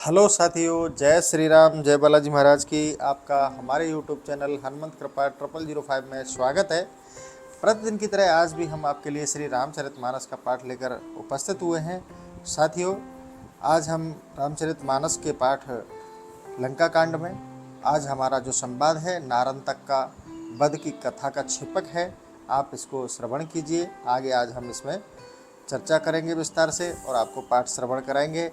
Hello साथियों, जय श्री राम, जय बालाजी महाराज की। आपका हमारे यूट्यूब चैनल हनुमंत कृपा 0005 में स्वागत है। प्रतिदिन की तरह आज भी हम आपके लिए श्री रामचरितमानस का पाठ लेकर उपस्थित हुए हैं। साथियों, आज हम रामचरितमानस के पाठ लंका कांड में आज हमारा जो संवाद है नारंतक का वध की कथा का छिपक है। आप इसको श्रवण कीजिए। आगे आज हम इसमें चर्चा करेंगे विस्तार से और आपको पाठ श्रवण कराएंगे।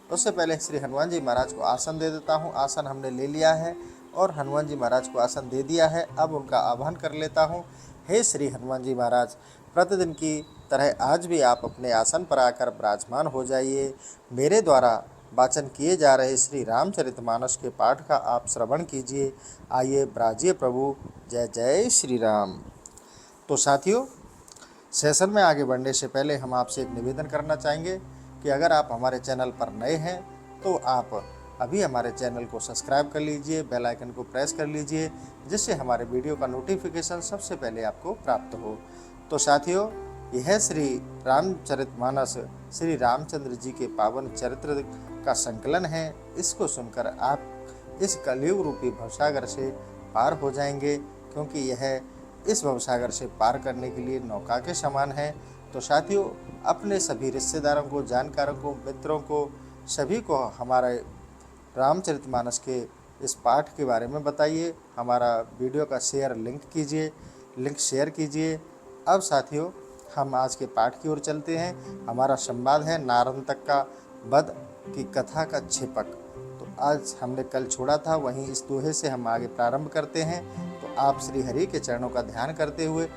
उससे पहले श्री हनुमान जी महाराज को आसन दे देता हूँ। आसन हमने ले लिया है और हनुमान जी महाराज को आसन दे दिया है। अब उनका आह्वान कर लेता हूँ। हे श्री हनुमान जी महाराज, प्रतिदिन की तरह आज भी आप अपने आसन पर आकर विराजमान हो जाइए। मेरे द्वारा वाचन किए जा रहे श्री रामचरितमानस के पाठ का आप श्रवण कीजिए। आइए ब्राजिए प्रभु। जय जय श्री राम। तो साथियों, सेशन में आगे बढ़ने से पहले हम आपसे एक निवेदन करना चाहेंगे कि अगर आप हमारे चैनल पर नए हैं तो आप अभी हमारे चैनल को सब्सक्राइब कर लीजिए, बेल आइकन को प्रेस कर लीजिए, जिससे हमारे वीडियो का नोटिफिकेशन सबसे पहले आपको प्राप्त हो। तो साथियों, यह श्री रामचरितमानस श्री रामचंद्र जी के पावन चरित्र का संकलन है। इसको सुनकर आप इस कलयुग रूपी भवसागर से पार हो जाएंगे, क्योंकि यह इस भवसागर से पार करने के लिए नौका के समान है। तो साथियों, अपने सभी रिश्तेदारों को, जानकारों को, मित्रों को, सभी को हमारे रामचरितमानस के इस पाठ के बारे में बताइए। हमारा वीडियो का लिंक शेयर कीजिए। अब साथियों, हम आज के पाठ की ओर चलते हैं। हमारा संवाद है नारंतक का वध की कथा का छिपक। तो आज हमने कल छोड़ा था, वहीं इस दोहे से हम आगे प्रारंभ करते हैं। तो आप श्री हरि के चरणों का ध्यान करते हुए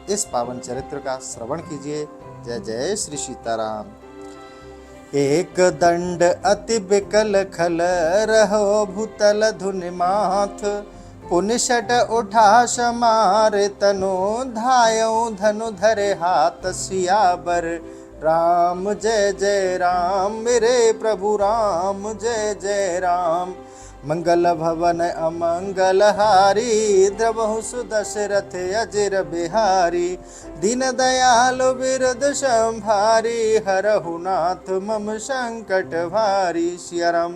इस पावन चरित्र का श्रवण कीजिए। जय जय श्री सीताराम। एक दंड अति बिकल खल रहो भूतल धुनि माथ, पुनि षट उठा समार तनु धायऊ धनु धरे हाथ सियाबर। राम जय जय राम, मेरे प्रभु राम जय जय राम। मंगल भवन अमंगल हारी, द्रवहु सुदशरथ अजिर बिहारी। दीन दयालु बिरद संभारी, हरहु नाथ मम संकट भारी। सियाराम।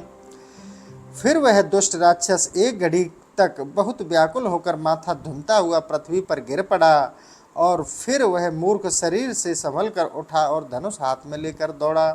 फिर वह दुष्ट राक्षस एक घड़ी तक बहुत व्याकुल होकर माथा धुनता हुआ पृथ्वी पर गिर पड़ा, और फिर वह मूर्ख शरीर से संभल कर उठा और धनुष हाथ में लेकर दौड़ा।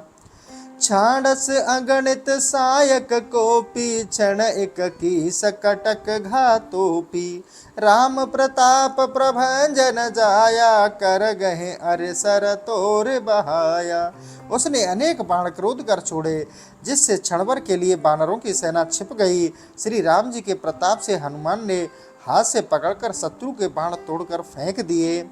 छाड़स अगणित सायक कोपी, क्षण एक की सकटक घातोपी। राम प्रताप प्रभंजन जाया, कर गहे अरे सर तोर बहाया। उसने अनेक बाण क्रोध कर छोड़े, जिससे क्षणभर के लिए वानरों की सेना छिप गई। श्री राम जी के प्रताप से हनुमान ने हाथ से पकड़कर शत्रु के बाण तोड़कर फेंक दिए।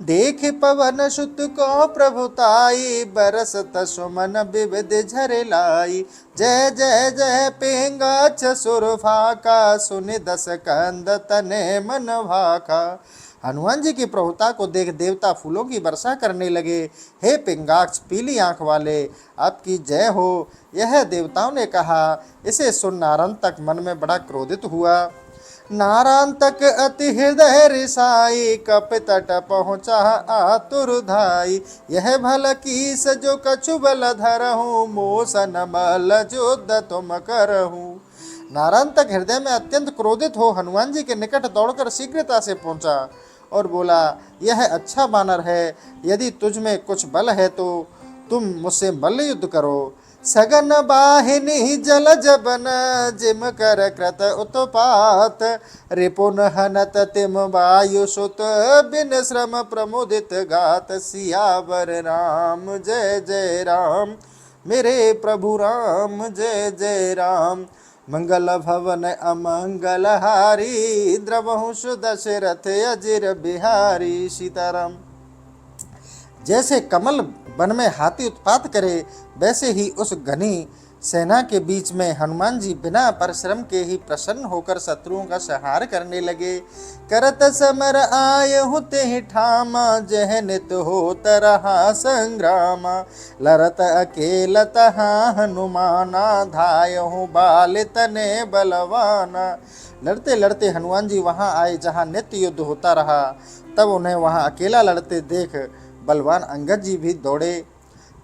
देख पवन सुत को प्रभुताई, बरसत सुमन विविध झरे लाई। जय जय जय पेंगाछ सुरभाका, सुनि दस कंद तने मन भाका। हनुमान जी की प्रभुता को देख देवता फूलों की वर्षा करने लगे। हे पिंगाक्ष पीली आंख वाले, आपकी जय हो, यह देवताओं ने कहा। इसे सुन नारंतक मन में बड़ा क्रोधित हुआ। नारांतक अति हृदय रिसाई, कप तट पहुँचा आतुर धाई। यह भल कीस जो कछु बल धरहूँ, मोसन बल युद्ध तुम करहूँ। नारांतक हृदय में अत्यंत क्रोधित हो हनुमान जी के निकट दौड़कर शीघ्रता से पहुंचा और बोला, यह अच्छा बानर है। यदि तुझ में कुछ बल है तो तुम मुझसे मल्ल युद्ध करो। सगन बाहिनी जल जबन, जिम कर कृत उत्पात। रिपुन हनत तिम वायु सुत, बिन श्रम प्रमुदित गात। सियावर राम जय जय राम, मेरे प्रभु राम जय जय राम। मंगल भवन अमंगल हारी, द्रवहु सुदशरथ अजिर बिहारी। सीताराम। जैसे कमल वन में हाथी उत्पात करे, वैसे ही उस घनी सेना के बीच में हनुमान जी बिना परिश्रम के ही प्रसन्न होकर शत्रुओं का संहार करने लगे। करत समर आयहु तेहि ठामा, जह नित होत रहा संग्रामा। लरत अकेल तहा हनुमाना, धायहु बाल तने बलवाना। लड़ते लड़ते हनुमान जी वहां आए जहां नित्य युद्ध होता रहा। तब उन्हें वहां अकेला लड़ते देख बलवान अंगद जी भी दौड़े।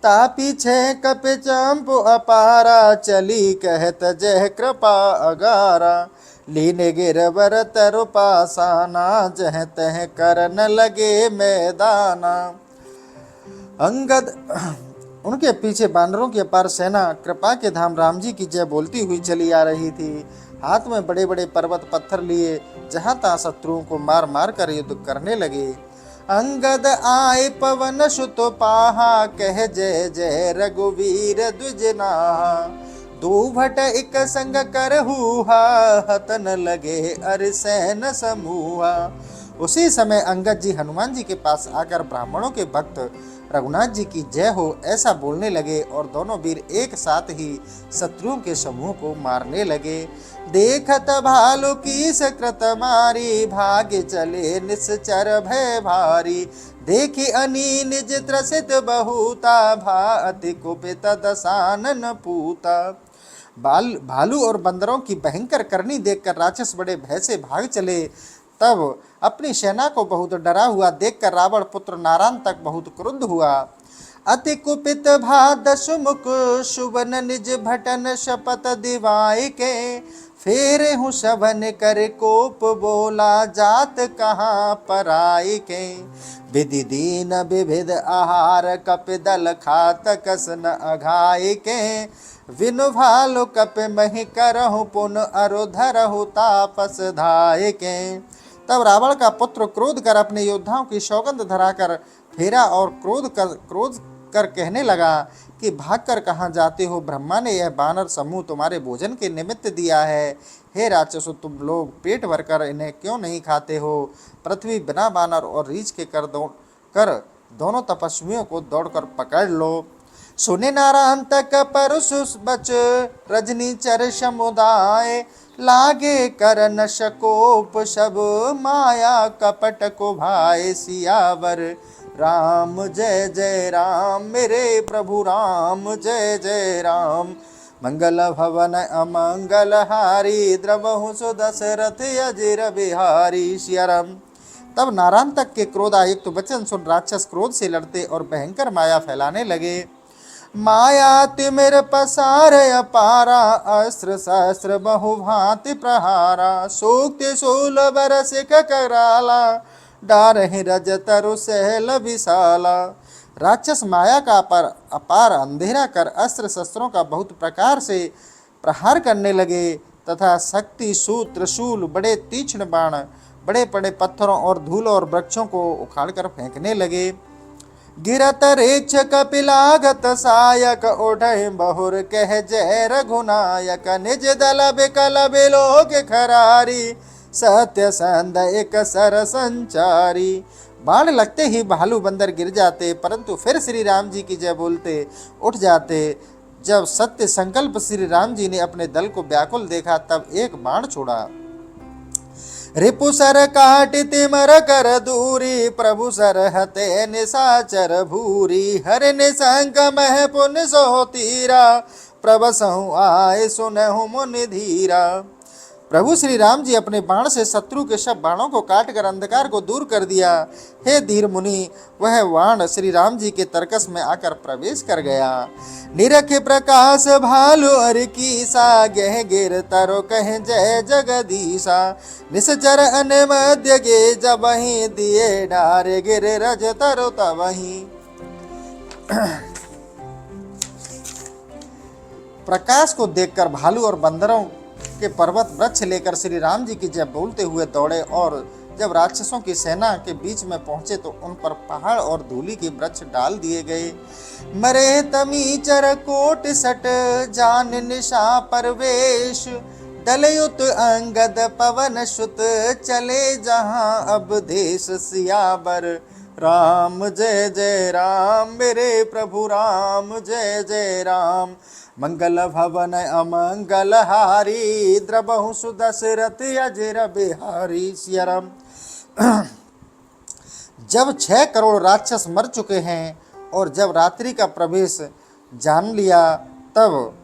ता पीछे कप चंपु अपारा, चली कहत जय कृपा अगारा। लीन गिरवर तरु पासाना, जह तह करन लगे मैदाना। अंगद उनके पीछे बानरों की अपार सेना कृपा के धाम राम जी की जय बोलती हुई चली आ रही थी। हाथ में बड़े बड़े पर्वत पत्थर लिए जहां तहां शत्रुओं को मार मार कर युद्ध करने लगे। अंगद आए पवन सुत पाहा, कह जय जय रघुवीर द्विजनाहा। दो भट एक संग करहूहा, हतन लगे अर सैन समूहा। उसी समय अंगद जी हनुमान जी के पास आकर ब्राह्मणों के भक्त रघुनाथ जी की जय हो ऐसा बोलने लगे और दोनों वीर एक साथ ही शत्रुओं के समूह को मारने लगे। देखत भालू की सकृत मारी, भाग्य चले निश्चर भय भारी। देखी अनी निज त्रसित बहुता, भाति कुपित दसानन पूता। भालू और बंदरों की भयंकर करनी देखकर राक्षस बड़े भय से भाग चले। तब अपनी सेना को बहुत डरा हुआ देखकर रावण पुत्र नारायण तक बहुत क्रुद्ध हुआ। अति कुपित भा दशमुख, सुवन निज भटन शपथ दिवाय के। फेरे हूँ शवन कर कोप, बोला जात कहाँ पराई के। विधि दीन विविध आहार, कपिदल खात कसन अघाय के। विनु भालु कप मही करहु, पुन अरु धरहु तापस धाय के। तब रावण का पुत्र क्रोध कर अपने योद्धाओं की सौगंध धराकर फेरा और क्रोध कर कहने लगा कि भागकर कहाँ जाते हो? ब्रह्मा ने यह बानर समूह तुम्हारे भोजन के निमित्त दिया है। हे राक्षसों, तुम लोग पेट भरकर इन्हें क्यों नहीं खाते हो? पृथ्वी बिना बानर और रीछ के कर दोनों तपस्वियों को दौड़कर पकड़ लो। सुने नारायण तक परसुस बच, रजनी चर समुदाय। लागे करन शकोप सब, माया कपट को भाई। सियावर राम जय जय राम, मेरे प्रभु राम जय जय राम। मंगल भवन अमंगल हारी, द्रवहु सुदशरथ अजिर बिहारी। सियाराम। तब नारायण तक के क्रोधायुक्त वचन सुन राक्षस क्रोध से लड़ते और भयंकर माया फैलाने लगे। माया तिमिर पसार अपारा, अस्त्र शस्त्र बहुभांति प्रहारा। सूक्ति शूल बरस कराला, डारहि रज तरु सहल विशाला। राक्षस माया का अपार अंधेरा कर अस्त्र शस्त्रों का बहुत प्रकार से प्रहार करने लगे तथा शक्ति सूत्र शूल बड़े तीक्ष्ण बाण बड़े बड़े पत्थरों और धूल और वृक्षों को उखाड़कर फेंकने लगे। गिरत रेक्ष कपिलागत सायक, उठै बहुर कह जय रघुनायक। निज दल बिकल बिलोक खरारी, सत्य संद एक सर संचारी। बाण लगते ही भालू बंदर गिर जाते, परंतु फिर श्री राम जी की जय बोलते उठ जाते। जब सत्य संकल्प श्री राम जी ने अपने दल को व्याकुल देखा, तब एक बाण छोड़ा। रिपु सर काट तिमर कर दूरी, प्रभु सर हते निशाचर भूरी। हर निशंक मह पुन सो तीरा, प्रभसहु आए सुनहु मुनि धीरा। प्रभु श्री राम जी अपने बाण से शत्रु के सब बाणों को काटकर अंधकार को दूर कर दिया। हे धीर मुनि, वह बाण श्री राम जी के तरकस में आकर प्रवेश कर गया। निरख प्रकाश भालु अर कीसा, गह गिर तरो कह जय जगदीशा। निश्चर अन मध्य गे जबहि, दिए डारे गिर रज तरो तबहि। प्रकाश को देखकर भालू और बंदरों के पर्वत वृक्ष लेकर श्री राम जी की जय बोलते हुए दौड़े और जब राक्षसों की सेना के बीच में पहुंचे तो उन पर पहाड़ और धूलि के वृक्ष डाल दिए गए। मरे तमीचर कोट सट, जान निशा परवेश। दलयुत अंगद पवन सुत, चले जहां अब देश। सियावर राम जय जय राम, मेरे प्रभु राम जय जय राम। मंगल भवन अमंगल हारी, द्रवहु सुदशरथ अजिर बिहारी। सियाराम। जब 6 करोड़ राक्षस मर चुके हैं और जब रात्रि का प्रवेश जान लिया, तब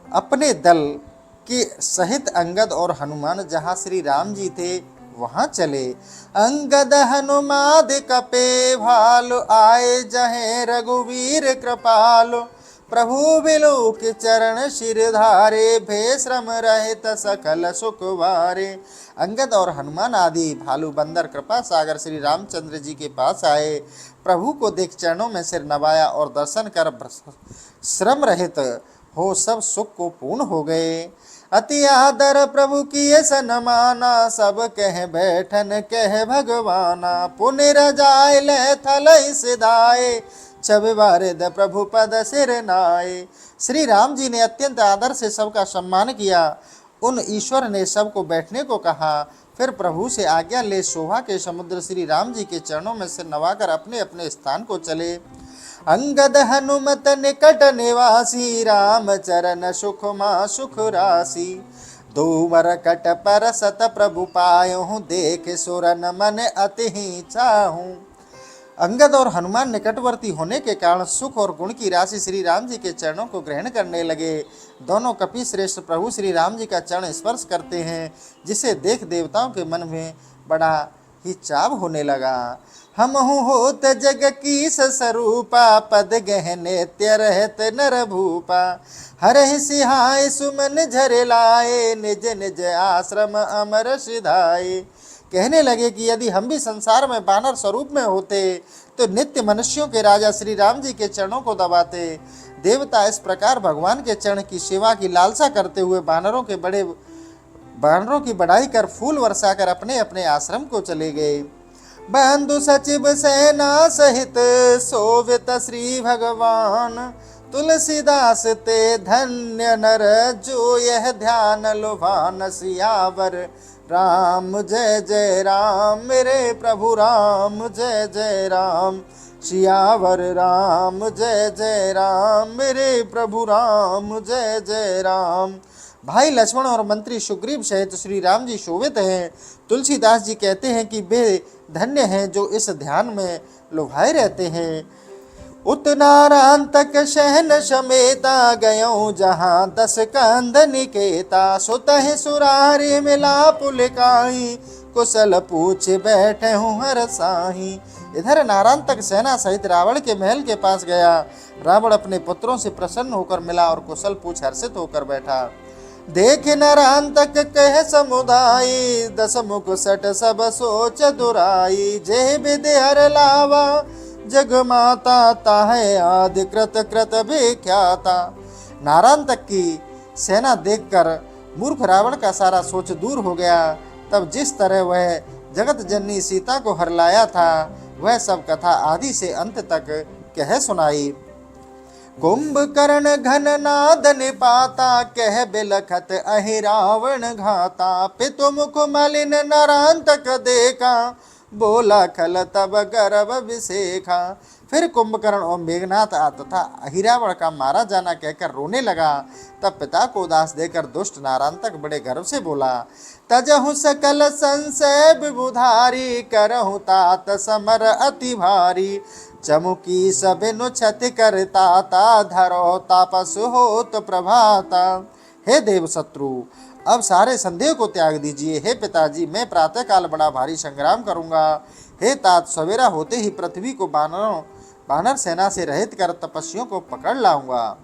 अपने दल के सहित अंगद और हनुमान जहाँ श्री राम जी थे वहां चले। अंगद हनुमाद कपे भालु, आए जहे रघुवीर कृपालु। प्रभु बिलो के चरण शिर धारे, भे श्रम रहित सकल सुख वारे। अंगद और हनुमान आदि भालू बंदर कृपा सागर श्री रामचंद्र जी के पास आए। प्रभु को देख चरणों में सिर नवाया और दर्शन कर श्रम रहित हो सब सुख को पूर्ण हो गए। अति आदर प्रभु किए सनमाना, सब कह बैठन कह भगवाना। पुनि रजाए ले थलई सिधाए, छवि बारिद प्रभु पद सिर नाए। श्री राम जी ने अत्यंत आदर से सबका सम्मान किया। उन ईश्वर ने सबको बैठने को कहा। फिर प्रभु से आज्ञा ले शोभा के समुद्र श्री राम जी के चरणों में सिर नवाकर अपने अपने स्थान को चले। अंगद हनुमत निकट निवासी, राम चरण सुखमा सुख राशि। दो मरकट पर सत प्रभु पायो, देख सुरन मन अति ही चाहूं। अंगद और हनुमान निकटवर्ती होने के कारण सुख और गुण की राशि श्री राम जी के चरणों को ग्रहण करने लगे। दोनों कपि श्रेष्ठ प्रभु श्री राम जी का चरण स्पर्श करते हैं, जिसे देख देवताओं के मन में बड़ा ही चाव होने लगा। हमहु होत जग की स्वरूपा, पद गहने रहत नर भूपा। हरहि सिहाय सुमन झर लाए, निज निज आश्रम अमर सिधाए। कहने लगे कि यदि हम भी संसार में बानर स्वरूप में होते तो नित्य मनुष्यों के राजा श्री राम जी के चरणों को दबाते। देवता इस प्रकार भगवान के चरण की सेवा की लालसा करते हुए बानरों की बढ़ाई कर फूल वर्षाकर अपने अपने आश्रम को चले गए। बंधु सचिव सेना सहित सोवित श्री भगवान, तुलसीदास ते धन्य नर जो यह ध्यान लुभान। सियावर राम जय जय राम, मेरे प्रभु राम जय जय राम। सियावर राम जय जय राम, मेरे प्रभु राम जय जय राम। भाई लक्ष्मण और मंत्री सुग्रीव सहित श्री राम जी शोभित हैं। तुलसीदास जी कहते हैं कि वे धन्य हैं जो इस ध्यान में लुभाए रहते हैं। उतनारान तक शहन समेता, गयो जहाँ 10 कंध निकेता। सुतहि सुरारी मिला पुलकाई, कुशल पूछ बैठे हूँ हर साही। इधर नारायण तक सेना सहित रावण के महल के पास गया। रावण अपने पुत्रों से प्रसन्न होकर मिला और कुशल पूछ हर्षित होकर बैठा। देख नारायण तक कह समुदायी, 10 मुख सट सब सोच दुराई। जय विधि हर लावा जग माता, ताहे आदि कृत कृत विख्याता। नारायण तक की सेना देखकर मूर्ख रावण का सारा सोच दूर हो गया। तब जिस तरह वह जगत जननी सीता को हरलाया था, वह सब कथा आदि से अंत तक कह सुनाई। कुंभकर्ण घन नाद निपाता, कह बिलखत अहि रावण घाता। पितु मुख मलिन नारायण तक देखा, बोला खल तब गर्भ विशेखा। फिर कुंभकर्ण और मेघनाथ तथा अहिरावण का मारा जाना कहकर रोने लगा। तब पिता को उदास देकर दुष्ट नारायण तक बड़े गर्व से बोला, तजहु सकल संशय विबुधारी, करहु तात समर अति भारी। चमुकी सबिनु क्षति करता, ता धरो तापस होत प्रभाता। हे देव शत्रु, अब सारे संदेह को त्याग दीजिए। हे पिताजी, मैं प्रातःकाल बड़ा भारी संग्राम करूंगा। हे तात, सवेरा होते ही पृथ्वी को बानर सेना से रहित कर तपस्वियों को पकड़ लाऊंगा।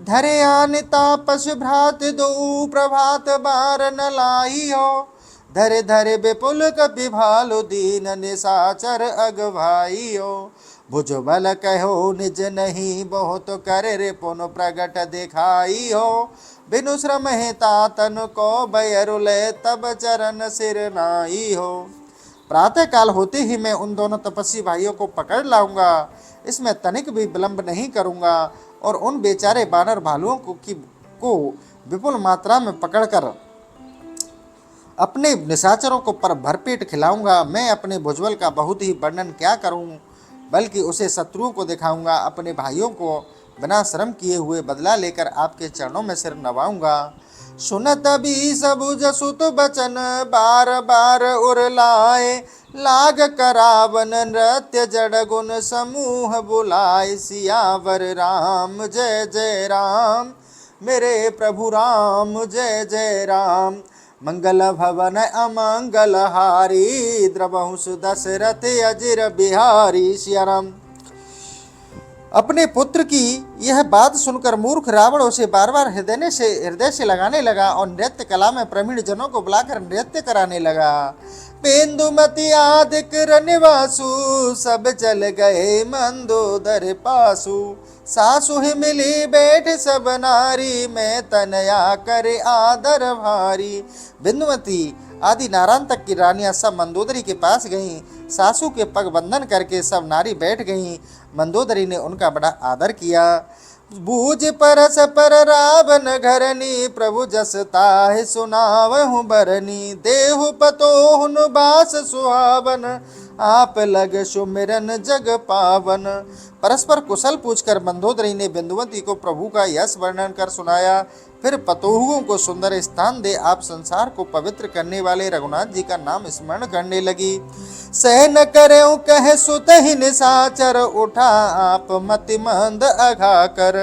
धरे आन तापस भ्रात दो, प्रभात बार न लाई हो। धरे धरे विपुल कपि भालु, दीन निशाचर अगवाई हो। भुज बल कहो निज नहीं, बहुत कर रे पुन प्रगट दिखाई हो। बिनु श्रम है तातन को बयरुले, तब चरण सिर नाई हो। प्रातः काल होते ही मैं उन दोनों तपस्वी भाइयों को पकड़ लाऊंगा। इसमें तनिक भी विलंब नहीं करूंगा और उन बेचारे बानर भालुओं को विपुल मात्रा में पकड़कर अपने निशाचरों को पर भरपेट खिलाऊंगा। मैं अपने भुजबल का बहुत ही वर्णन क्या करूं, बल्कि उसे शत्रुओं को दिखाऊंगा। अपने भाइयों को बिना श्रम किए हुए बदला लेकर आपके चरणों में सिर नवाऊंगा। सुनत भी सबुज सुत बचन, बार बार उरलाए। लाग करावन नृत्य जड़ गुण, समूह बुलाए। सियावर राम जय जय राम, मेरे प्रभु राम जय जय राम। मंगल भवन अमंगल हारी द्रवहु सुदशरथ अजिर बिहारी। सिया राम। अपने पुत्र की यह बात सुनकर मूर्ख रावण उसे बार बार हृदय से लगाने लगा और नृत्य कला में प्रवीण जनों को बुलाकर नृत्य कराने लगा। पेंदुमति आदिक रनिवासु सब चल गए मंदोदर पासु। सासु ही मिली बैठ सब नारी में तनया करे आदर भारी। बिंदुमती आदि नारायण तक की रानियां सब मंदोदरी के पास गईं। सासू के पग बंधन करके सब नारी बैठ गईं। मंदोदरी ने उनका बड़ा आदर किया। बूझ परस पर रावण घरनी प्रभु जस ताहि सुनावहु बरनी। देहु पतोहुन बास सुहावन आप लग सुमिरन जग पावन। परस्पर कुशल पूछकर मंदोदरी ने बिंदुवती को प्रभु का यश वर्णन कर सुनाया। फिर पतोहुओं को सुंदर स्थान दे आप संसार को पवित्र करने वाले रघुनाथ जी का नाम स्मरण करने लगी। सहन करेऊ कह सुत ही निशाचर उठा आप मति मंद अघा कर।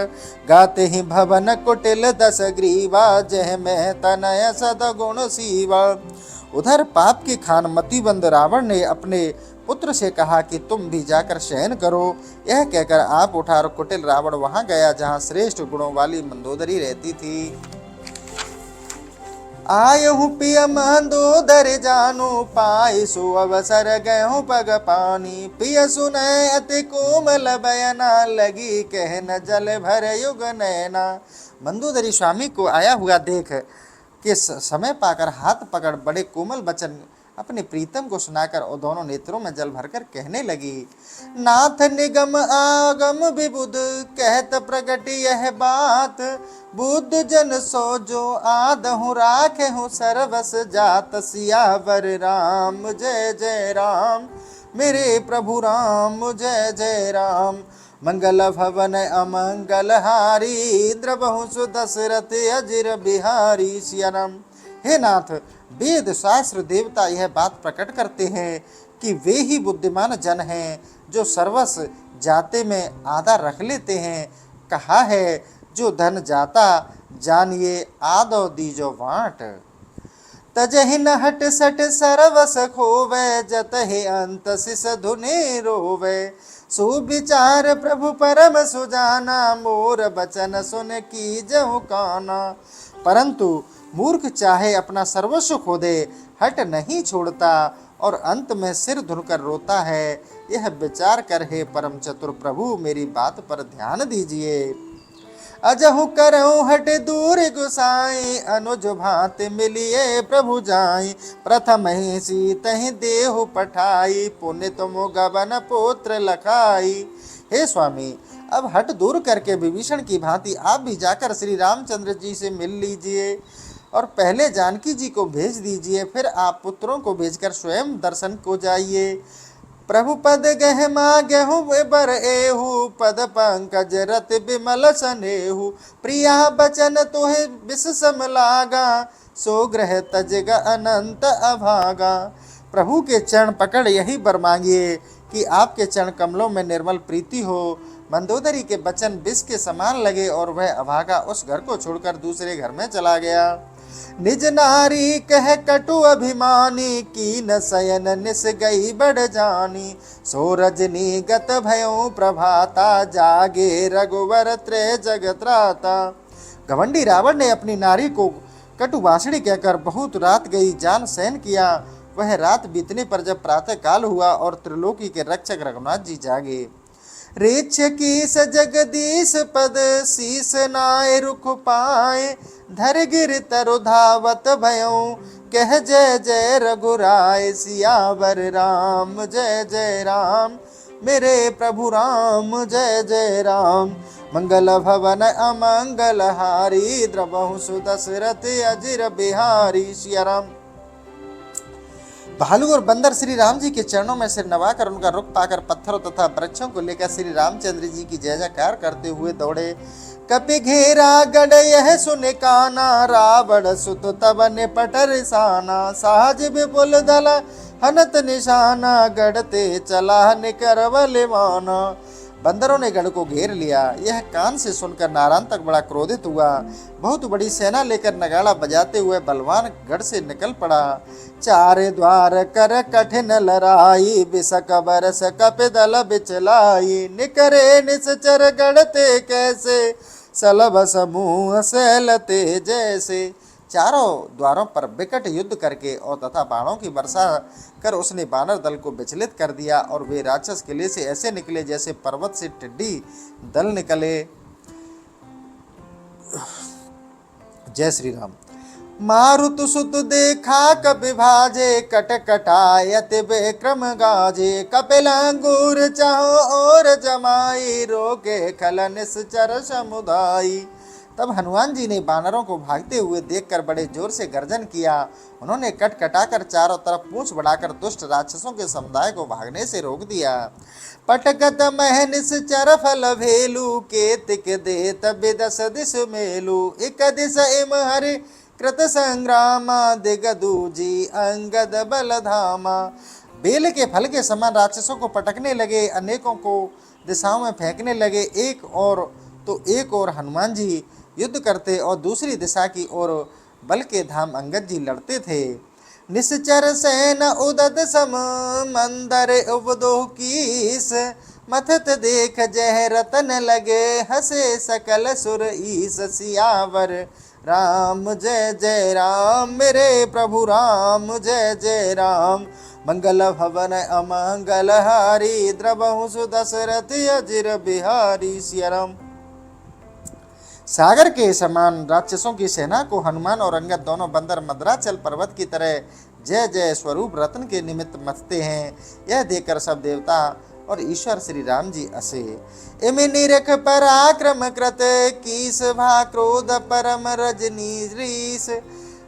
गाते ही भवन कुटिल दस ग्रीवा जह में तनय सदगुण सीवा। उधर पाप के खान मतिबंद रावण ने अपने पुत्र से कहा कि तुम भी जाकर शयन करो। यह कहकर आप उठा और कुटिल रावण वहां गया जहां श्रेष्ठ गुणों वाली मंदोदरी रहती थी। आयहु पिय मंदोदर जानु पाई सो अवसर गयहु पग पानी। पिय सुनय अति कोमल बयना लगी कहन जल भर युग नैना। मंदोदरी स्वामी को आया हुआ देख के समय पाकर हाथ पकड़ बड़े कोमल वचन अपने प्रीतम को सुनाकर और दोनों नेत्रों में जल भरकर कहने लगी। नाथ निगम आगम विबुध कहत प्रगट यह बात। बुद्ध जन सो जो आदहु राखे हूँ सर्वस जात। सियावर राम जय जय राम मेरे प्रभु राम जय जय राम। मंगल भवन अमंगल हारी द्रवहु सुदशरथ अजिर बिहारी। सिया राम। हे नाथ, वेद शास्त्र देवता यह बात प्रकट करते हैं कि वे ही बुद्धिमान जन हैं जो सर्वस जाते में आधा रख लेते हैं। कहा है जो धन जाता जानिए आदो दीजो वाट। तजहि न हट सट सर्वस खोवे जतहि अंत सिस धुनि रोवे। सुविचार प्रभु परम सुजाना मोर बचन सुन की जहु काना। परंतु मूर्ख चाहे अपना सर्वस्व खो दे हट नहीं छोड़ता और अंत में सिर धुनकर रोता है। यह विचार कर हे परम चतुर प्रभु मेरी बात पर ध्यान दीजिए। अजहु करहु हट दूर गुसाई अनुज भात मिलिए प्रभु जाई। प्रथम ही सीत ही देहु पठाई पुण्य तुम गबन पुत्र लखाई। हे स्वामी, अब हट दूर करके विभीषण की भांति आप भी जाकर श्री रामचंद्र जी से मिल लीजिए और पहले जानकी जी को भेज दीजिए। फिर आप पुत्रों को भेजकर स्वयं दर्शन को जाइए। प्रभु पद गह मागहु बर एहु पद पंकज रत बिमल सनेहु। प्रिया बचन तोहे विष सम लागा सो ग्रह तजग अनंत अभागा। प्रभु के चरण पकड़ यही बर मांगिए कि आपके चरण कमलों में निर्मल प्रीति हो। मंदोदरी के बचन विष के समान लगे और वह अभागा उस घर को छोड़कर दूसरे घर में चला गया। निज नारी कह कटु अभिमानी की न शयन निस गई बढ़ जानी। सो रजनी गत भयो प्रभाता जागे रघुवर त्रय जगत्राता। घमंडी रावण ने अपनी नारी को कटु भाषणी कहकर बहुत रात गई जान सहन किया। वह रात बीतने पर जब प्रातः काल हुआ और त्रिलोकी के रक्षक रघुनाथ जी जागे। रेछ कीस जगदीश पद शीस नाय रुख पाए। धर गिर तरु धावत भयो कह जय जय रघुराय। सियावर राम जय जय राम मेरे प्रभु राम जय जय राम। मंगल भवन अमंगल हारी द्रवहु सुदशरथ अजिर बिहारी। सिया राम। भालू और बंदर श्री राम जी के चरणों में सिर नवाकर उनका रुख पाकर पत्थरों तथा वृक्षों को लेकर श्री रामचंद्र जी की जय जयकार करते हुए दौड़े। कपि घेरा गढ़ यह सुन काना रावण सुत तब निपट रिसाना। साहज विपुल दल हनत निशाना गढ़ते चला निकर बलिवाना। बंदरों ने गढ़ को घेर लिया। यह कान से सुनकर नारायण बड़ा क्रोधित हुआ। बहुत बड़ी सेना लेकर नगाड़ा बजाते हुए बलवान गढ़ से निकल पड़ा। चारे द्वार कर कठिन लड़ाई, बिसक बरस कपिदल बिचलाई, निकरे निश्चर गढ़ते कैसे, सलभ समूह सैलते जैसे। चारों द्वारों पर विकट युद्ध करके और तथा बाणों की वर्षा कर उसने बानर दल को विचलित कर दिया और वे राक्षस किले से ऐसे निकले जैसे पर्वत से टिड्डी दल निकले। जय श्री राम। मारुत सुत देखा कपि भाजे, कट कटायत विक्रम गाजे, कपिल अंगूर चाहो और जमाई, रोके खल निश्चर समुदाई। तब हनुमान जी ने बानरों को भागते हुए देखकर बड़े जोर से गर्जन किया। उन्होंने कट कटाकर चारों तरफ पूंछ बढ़ाकर दुष्ट राक्षसों के समुदाय को भागने से रोक दिया। पटकत मह निश्चर फल भेलू, केतिक देत बिदस दिस मेलू, इक दिस इम हरि कृत संग्रामा, दिग दूजी अंगद बल धामा। बेल के फल के समान राक्षसों को पटकने लगे, अनेकों को दिशाओं में फेंकने लगे। एक और हनुमान जी युद्ध करते और दूसरी दिशा की ओर बल के धाम अंगद जी लड़ते थे। निश्चर सेन उदत सम मंदर उबदो कीस, मथत देख जह रतन लगे, हसे सकल सुर ईस, सियावर राम जय जय राम, मेरे प्रभु राम जय जय राम। मंगल भवन अमंगल हारी, द्रवहु सुदशरथ अजिर बिहारी। सियाराम। सागर के समान राक्षसों की सेना को हनुमान और अंगद दोनों बंदर मद्राचल पर्वत की तरह जय जय स्वरूप रत्न के निमित्त मथते हैं। यह देखकर सब देवता और ईश्वर श्री राम जी हंसे। इमि निरख पराक्रम कृत, कीस भा क्रोध परम रजनी रीस,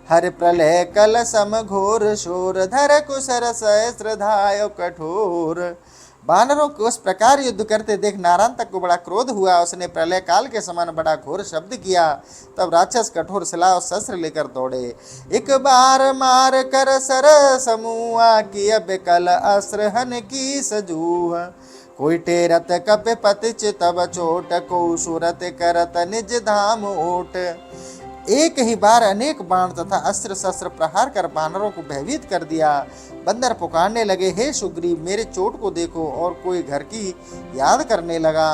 हर प्रलय कल सम घोर शोर, धर कुशर सहस्र धाय कठोर। बानरों को उस प्रकार युद्ध करते देख नारायण तक को बड़ा क्रोध हुआ। उसने प्रलय काल के समान बड़ा घोर शब्द किया। तब राक्षस कठोर शिला और शस्त्र लेकर दौड़े। एक बार मार कर सर समूहा, किया बिकल अस्त्र हन की सजूह, कोई टेरत कपि पति चितव चोट, को सूरत करत निज धाम ओट। एक ही बार अनेक बाण तथा अस्त्र शस्त्र प्रहार कर बानरों को भयभीत कर दिया। बंदर पुकारने लगे, हे सुग्रीव मेरे चोट को देखो। और कोई घर की याद करने लगा।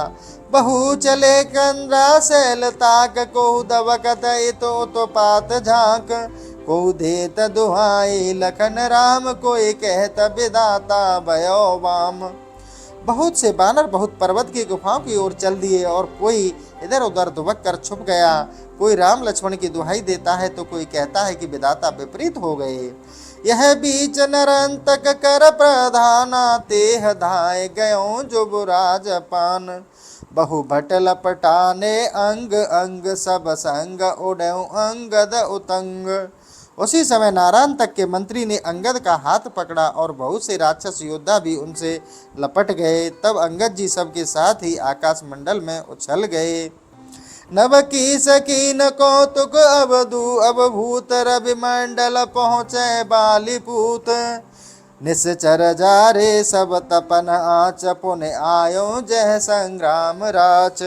बहु चले कंद्रा सैल ताक, को दवकत तो पात झांक, को देत दुहाई लखन राम, कोई कहत विदाता भयो वाम। बहुत से बानर बहुत पर्वत की गुफाओं की ओर चल दिए और कोई इधर उधर दुबक कर छुप गया। कोई राम लक्ष्मण की दुहाई देता है तो कोई कहता है कि विधाता विपरीत हो गए। यह बीच नरंतक कर प्रधाना, तेह धाय गयो जुबराज पान, बहु भट लपटाने अंग अंग, सब संग उड़ो अंगद उतंग। उसी समय नारायण तक के मंत्री ने अंगद का हाथ पकड़ा और बहुत से राक्षस योद्धा भी उनसे लपट गए। तब अंगद जी सबके साथ ही आकाश मंडल में उछल गए। नभ की सकीन कौतुक अवधू, अब भूत रवि मंडल पहुँचे बालीपूत, निश्चर जारे सब तपन आच, पुन आयो जय संग्राम राच।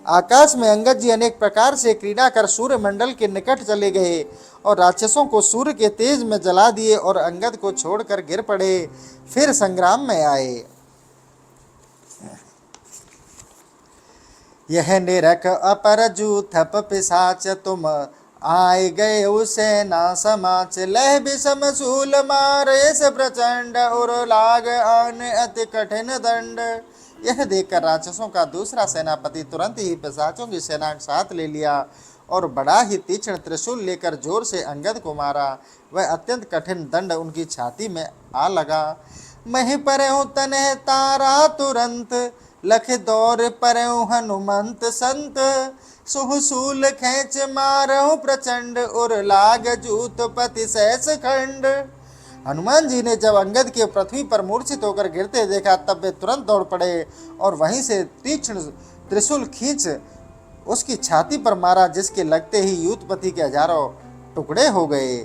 आकाश में अंगद जी अनेक प्रकार से क्रीड़ा कर सूर्य मंडल के निकट चले गए और राक्षसों को सूर्य के तेज में जला दिए और अंगद को छोड़कर गिर पड़े। फिर संग्राम में आए। यह निरख अपर जूथप पिशाच, तुम आए गए उसे ना समाच, लह विषम शूल मारे से प्रचंड, और लाग आन अति कठिन दंड। यह देखकर राक्षसों का दूसरा सेनापति तुरंत ही पिशाचों की सेना साथ ले लिया और बड़ा ही तीक्ष्ण त्रिशूल लेकर जोर से अंगद को मारा। वह अत्यंत कठिन दंड उनकी छाती में आ लगा। मह परहु तनह तारा तुरंत, लख दौर परहु हनुमंत संत, सुहसूल खेच मारहु प्रचंड, और लाग जूत पति सहस खंड। हनुमान जी ने जब अंगद के पृथ्वी पर मूर्छित होकर गिरते देखा तब वे तुरंत दौड़ पड़े और वहीं से तीक्ष्ण त्रिशूल खींच उसकी छाती पर मारा, जिसके लगते ही यूतपति के हजारों टुकड़े हो गए।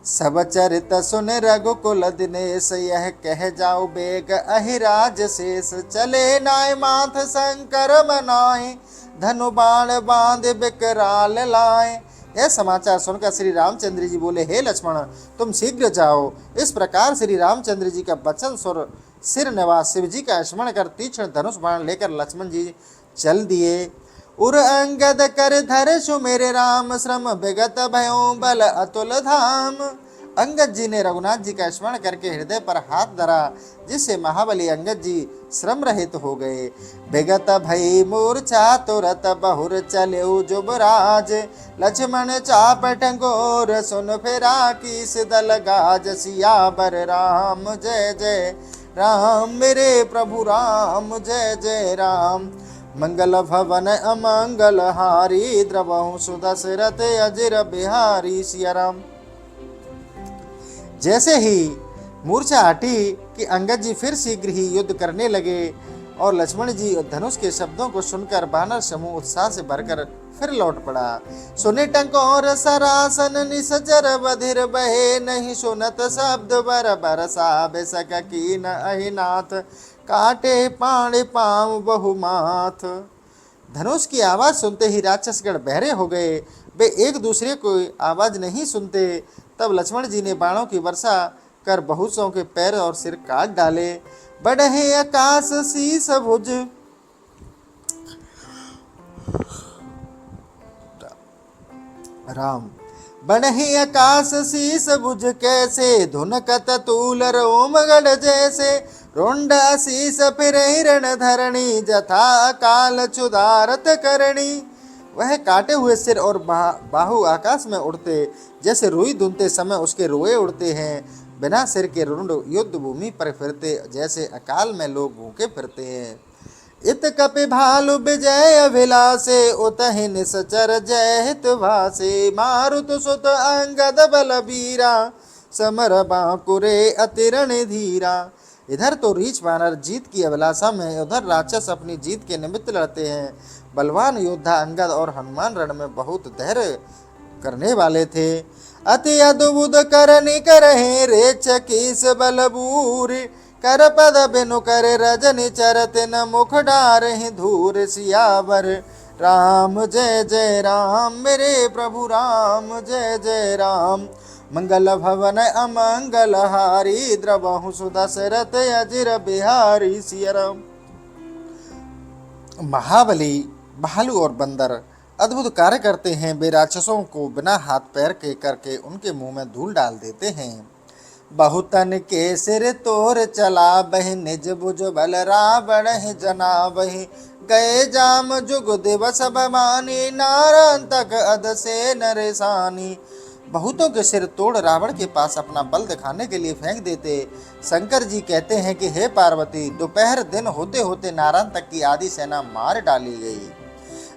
सब चरित सुन रघुकुल दिनेश, यह कह जाओ बेग अहिराज शेष। चले नाय माथ शंकर मनाए, धनु बाण बांध बिकराल लाए। यह समाचार सुनकर श्री रामचंद्र जी बोले, हे लक्ष्मण, तुम शीघ्र जाओ। इस प्रकार श्री रामचंद्र जी का वचन सुर सिर निवास शिव जी का स्मरण कर तीक्ष्ण धनुष बाण लेकर लक्ष्मण जी चल दिए। उर अंगद कर धर सुमेरे राम, श्रम विगत भयो बल अतुल धाम। अंगद जी ने रघुनाथ जी का स्मरण करके हृदय पर हाथ धरा, जिससे महाबली अंगद जी श्रम रहित हो गए। विगत भई मूर्छा तुरत बहुर चले जुबराज, लक्ष्मण चाप टंगोर सुन फिरा कीस दल गाज। सियावर राम जय जय राम, मेरे प्रभु राम जय जय राम। मंगल भवन अमंगल हारी, द्रवहु सुदशरथ अजिर बिहारी। सिया राम। जैसे ही मूर्छा हटी कि अंगद जी फिर शीघ्र ही युद्ध करने लगे, और लक्ष्मण जी धनुष के शब्दों को सुनकर वानर समूह उत्साह से भरकर फिर लौट पड़ा। सुने टंकोर सरासन निसचर बधिर बहे, नहीं सुनत शब्द बर बरसा बेसक कीन अहिनाथ। काटे पाण पाँव बहुमाथ। धनुष की आवाज सुनते ही राक्षसगण बहरे हो गए। वे एक दूसरे को आवाज नहीं सुनते। तब लक्ष्मण जी ने बाणों की वर्षा कर बहुतों के पैर और सिर काट डाले। बढ़े आकाश शीस भुज, राम। बढ़े आकाश शीस भुज कैसे, धुनकत तूल रोम गढ़ जैसे। रोंड शीस फिर हिरण धरणी, जथा काल चुदारत करणी। वह काटे हुए सिर और बाहु आकाश में उड़ते, जैसे रुई धुनते समय उसके रोए उड़ते हैं। बिना सिर के रुंड युद्ध भूमि पर फिरते, जैसे अकाल में लोग भूखे फिरते हैं। इत कपि भालु विजय अभिलाषे, उतहि निसचर जय हित भासे। मारुत सुत अंगद बल बीरा, समर बांकुरे अतिरण धीरा। इधर तो रीछ वानर जीत की अभिलाषा में, उधर राक्षस अपनी जीत के निमित्त लड़ते हैं। बलवान योद्धा अंगद और हनुमान रण में बहुत धैर्य करने वाले थे। अति अद्भुत करनी करहे, रेच कीस बलबूर। कर पद बिनु कर रजनी चरत, न मुख डारहि धूर। सियावर राम जय जय राम, मेरे प्रभु राम जय जय राम। मंगल भवन अमंगल हारी, द्रवहु सुदशरथ अजिर बिहारी। सिया राम। महाबली भालू और बंदर अद्भुत कार्य करते हैं। वे राक्षसों को बिना हाथ पैर के करके उनके मुंह में धूल डाल देते हैं। बहुतन के सिर तोर चला बहि, निज भुज बल रावण जना बहि। गए जाम जुग दिवस भवानी, नारायण तक अध से नरेसानी। बहुतों के सिर तोड़ रावण के पास अपना बल दिखाने के लिए फेंक देते। शंकर जी कहते हैं कि हे पार्वती, दोपहर दिन होते होते नारायण तक की आधी सेना मार डाली गई।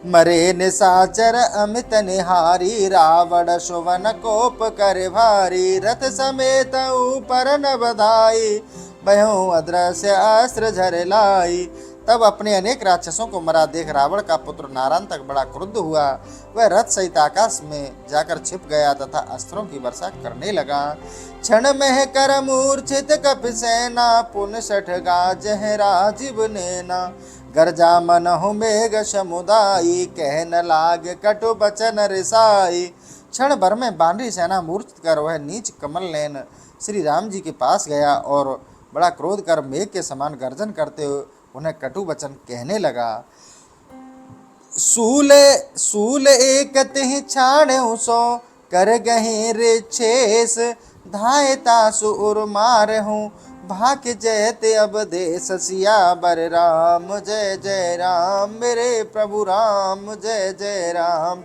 मरे निशाचर अमित निहारी, रावण सुवन कोप कर भारी। रथ समेत ऊपर न बधाई, बहो अदृश्य अस्त्र झर लाई। तब अपने अनेक राक्षसों को मरा देख रावण का पुत्र नारायण तक बड़ा क्रुद्ध हुआ। वह रथ सहित आकाश में जाकर छिप गया तथा अस्त्रों की वर्षा करने लगा। क्षण में कर मूर्छित कपि सेना, पुन सठ गाज है राजीव नैना। गर्जा मन हो मेघ समुदायी, कहन लाग कटु बचन रिसाई। क्षण भर में बानरी सेना मूर्छित कर वह नीच कमल नयन श्री राम जी के पास गया और बड़ा क्रोध कर मेघ के समान गर्जन करते हुए उन्हें कटु वचन कहने लगा। सूल एक तिहि छाड़ेउ सो, कर गहे रे छेस। धाय तासु उर मारहूँ, भाग जयते अब देश। सियावर राम जय जय राम, मेरे प्रभु राम जय जय राम।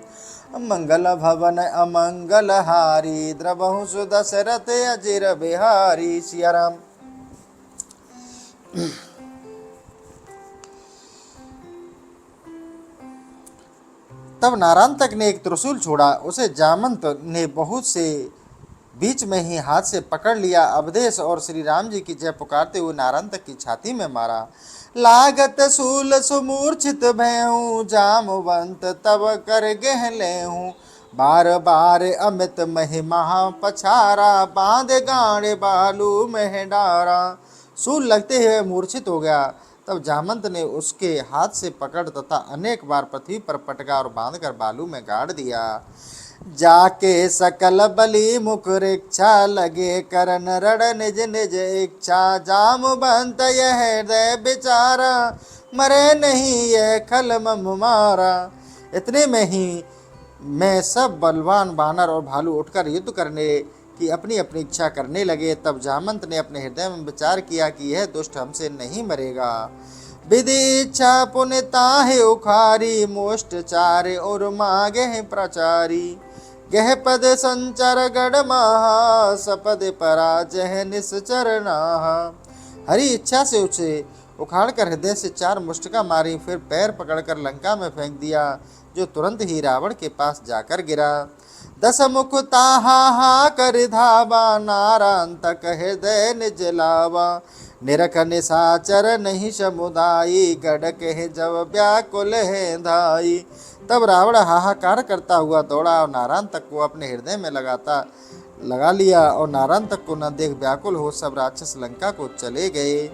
मंगल भवन अमंगल हारी, द्रवहु सुदशरथ अजिर बिहारी। सिया राम। तब नारायण तक ने एक त्रिशूल छोड़ा। उसे जामंत ने बहुत से बीच में ही हाथ से पकड़ लिया। अवधेश और श्री राम जी की जय पुकारते हुए नारायण तक की छाती में मारा। लागत सूल सुमूर्छित भयहूँ, जामवंत तब कर गह लेहूँ। बार बार अमित महिमा पछारा, बांध गाड़े बालू में डारा। सूल लगते हुए मूर्छित हो गया। तब जामंत ने उसके हाथ से पकड़ तथा अनेक बार पृथ्वी पर पटका और बांधकर बालू में गाड़ दिया। जाके सकल बलि मुकुर इच्छा, लगे करन रण निज निज इच्छा। जाम बंत यह हृदय बेचारा, मरे नहीं यह खल मम मारा। इतने में ही मैं सब बलवान बानर और भालू उठकर युद्ध करने की अपनी अपनी इच्छा करने लगे। तब जामंत ने अपने हृदय में विचार किया कि यह दुष्ट हमसे नहीं मरेगा। विधि इच्छा पुण्यता है उखारी, मोष्ट चारे और मागे है प्रचारी। गह पद संचर गढ़ महा, सपद पराजय निश्चर नाहा। हरी इच्छा से उसे उखाड़ कर हृदय से 4 मुष्टिका मारी, फिर पैर पकड़कर लंका में फेंक दिया, जो तुरंत ही रावण के पास जाकर गिरा। 10 मुख ताहा कर धावा, नारांतक हृदय निज लावा। निरख निशाचर नहीं समुदायी, गढ़ के जब व्याकुल है धाई। तब रावण हाहाकार करता हुआ दौड़ा और नारायण तक को अपने हृदय में लगा लिया, और नारायण तक को न देख व्याकुल हो सब राक्षस लंका को चले गए।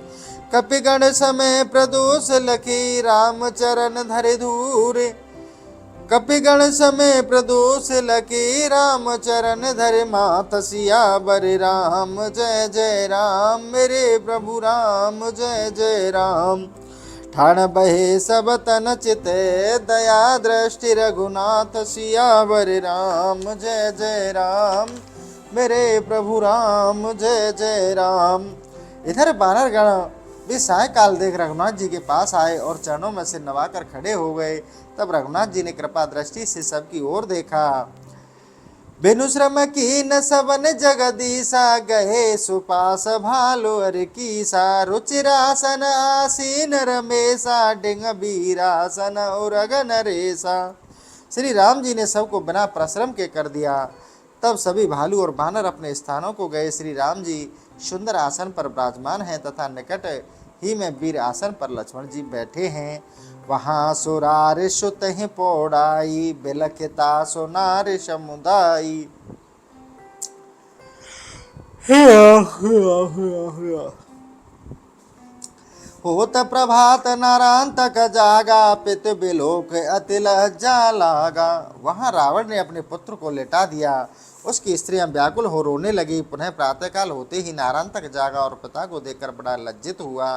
कपिगण समय प्रदोष लखी, राम चरण धरे धूर। कपिगण समय प्रदोष लखी, राम चरण धरे मात सियावर राम। जय जय राम मेरे प्रभु राम, जय जय राम। ठाण बहे सब तन चिते, दया दृष्टि रघुनाथ सियावर राम। जय जय राम मेरे प्रभु राम, जय जय राम। इधर बानर गण भी सायकाल देख रघुनाथ जी के पास आए और चरणों में से नवाकर खड़े हो गए। तब रघुनाथ जी ने कृपा दृष्टि से सबकी ओर देखा। बिनु श्रम की न सबन जगदीसा, गहे सुपास भालो अर कीसा। रुचिरासन आसीन रमेशा, डिंग बीरासन उरग नरेसा। श्री राम जी ने सबको बिना परिश्रम के कर दिया। तब सभी भालू और बानर अपने स्थानों को गए। श्री राम जी सुंदर आसन पर विराजमान हैं तथा निकट ही में वीर आसन पर लक्ष्मण जी बैठे हैं। वहाँ सुरार सुत ही पौड़ाई, बिलखिता सुनार समुदाई। होत प्रभात नारांतक जागा, पित बिलोक अति लज्जा लागा। वहाँ रावण ने अपने पुत्र को लेटा दिया। उसकी स्त्रियां व्याकुल हो रोने लगी। पुनः प्रातःकाल होते ही नारांतक जागा और पिता को देखकर बड़ा लज्जित हुआ।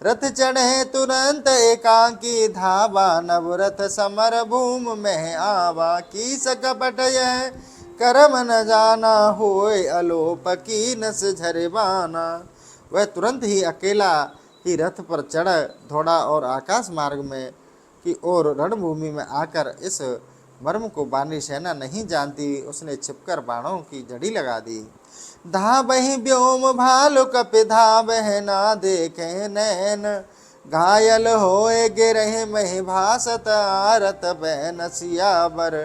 रथ चढ़े तुरंत एकांकी, धावा नवरथ समर भूम में आवा। की सकपट यह करम न जाना, होए अलोप की नस झरवाना। वह तुरंत ही अकेला ही रथ पर चढ़ दौड़ा और आकाश मार्ग में की ओर रणभूमि में आकर इस मर्म को बानी सेना नहीं जानती, उसने छिपकर बाणों की जड़ी लगा दी। धाबहि व्योम भालु कपि धाबहि, ना देखे नैन। घायल होए गिरहि महि भासत, आरत बैन सियावर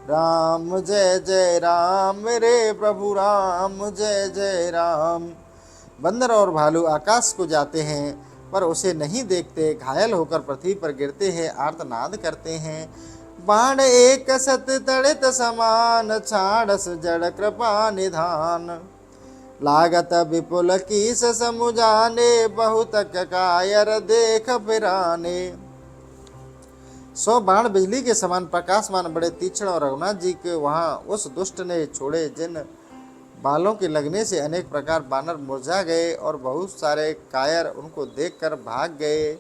राम। जय जय राम मेरे प्रभु राम, जय जय राम। बंदर और भालू आकाश को जाते हैं पर उसे नहीं देखते, घायल होकर पृथ्वी पर गिरते हैं, आर्तनाद करते हैं। बाण एक सत तड़ित समान, छाड़स जड़ कृपा निधान। लागत विपुल कीस समुजाने, बहुतक कायर देख फिराने। 100 बाण बिजली के समान प्रकाशमान बड़े तीक्ष्ण और रघुनाथ जी के वहां उस दुष्ट ने छोड़े, जिन बालों के लगने से अनेक प्रकार बानर मुरझा गए और बहुत सारे कायर उनको देखकर भाग गए।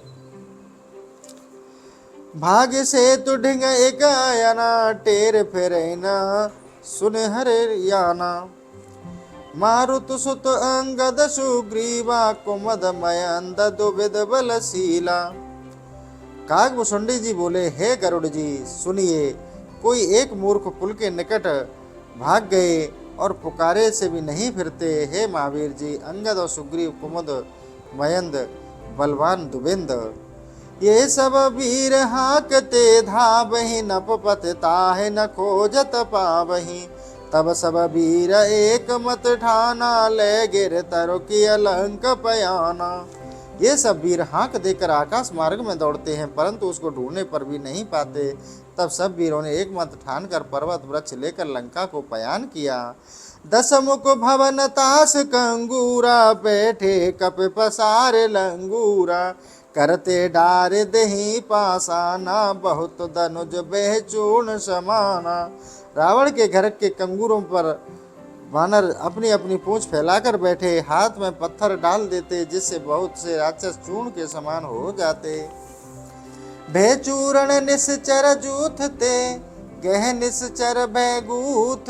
भाग्य से तु ढिंग एक आयना, टेर फेरना सुन हरियाना। मारुत सुत अंगद सुग्रीवा, कुमद मयंद दुविद बलशीला। कागभूषुंडी जी बोले, हे गरुड़ जी सुनिए, कोई एक मूर्ख पुल के निकट भाग गए और पुकारे से भी नहीं फिरते। हे महावीर जी, अंगद और सुग्रीव, कुमुद, मयंद, बलवान दुबिंद, ये सब वीर हाकते धावहि, नपपत ताहि न खोजत पावहि। तब सब वीर एक मत ठाना, ले गिर तरु की अलंक पयाना। ये सब वीर हाँक देकर आकाश मार्ग में दौड़ते हैं, परंतु उसको ढूंढने पर भी नहीं पाते। तब सब वीरों ने एक मत ठानकर पर्वत वृक्ष लेकर लंका को पयान किया। 10 मुख भवन तास कंगूरा, बैठे कप पसारे लंगूरा, करते डार दही पासाना, बहुत धनुज बेह चूर्ण समाना। रावण के घर के कंगूरों पर वानर अपनी अपनी पूंछ फैलाकर बैठे, हाथ में पत्थर डाल देते, जिससे बहुत से राक्षस चूर्ण के समान हो जाते। भय चूर्ण निश्चर जूथ ते, गह निश्चर बैगूथ,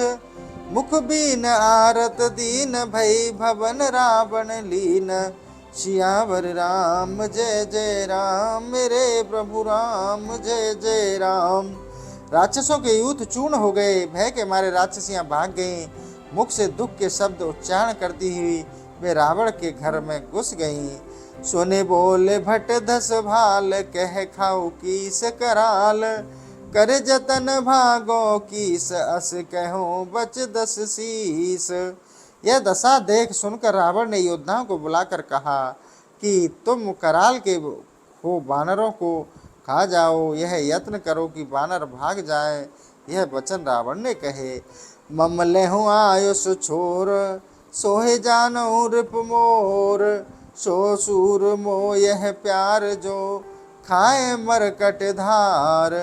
मुख बीन आरत दीन, भई भवन रावण लीन। सियावर राम जय जय राम, मेरे प्रभु राम जय जय राम। राक्षसों के यूथ चूर्ण हो गए, भय के मारे राक्षसियां भाग गईं। मुख से दुख के शब्द उच्चारण करती हुई वे रावण के घर में घुस गईं। सुने बोले भट दस भाल, कह खाओ कीस कराल, कर जतन भागो कीस, अस कहो बच 10 शीस। यह दशा देख सुनकर रावण ने योद्धाओं को बुलाकर कहा कि तुम कराल के हो बानरों को खा जाओ, यह यत्न करो कि बानर भाग जाए। यह वचन रावण ने कहे। ममले हूँ आयुष छोर, सोहे जानो रिप मोर, सो सूर मो यह प्यार, जो खाए मरकट धार।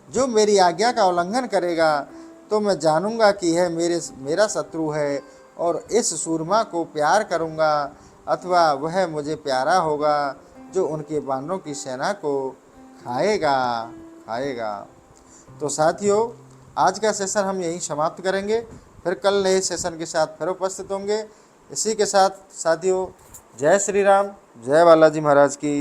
जो मेरी आज्ञा का उल्लंघन करेगा तो मैं जानूंगा कि यह मेरा शत्रु है, और इस सूरमा को प्यार करूंगा, अथवा वह मुझे प्यारा होगा जो उनके बानरों की सेना को खाएगा। तो साथियों, आज का सेशन हम यहीं समाप्त करेंगे, फिर कल नए सेशन के साथ फिर उपस्थित होंगे। इसी के साथ साथियों, जय श्री राम, जय बालाजी महाराज की।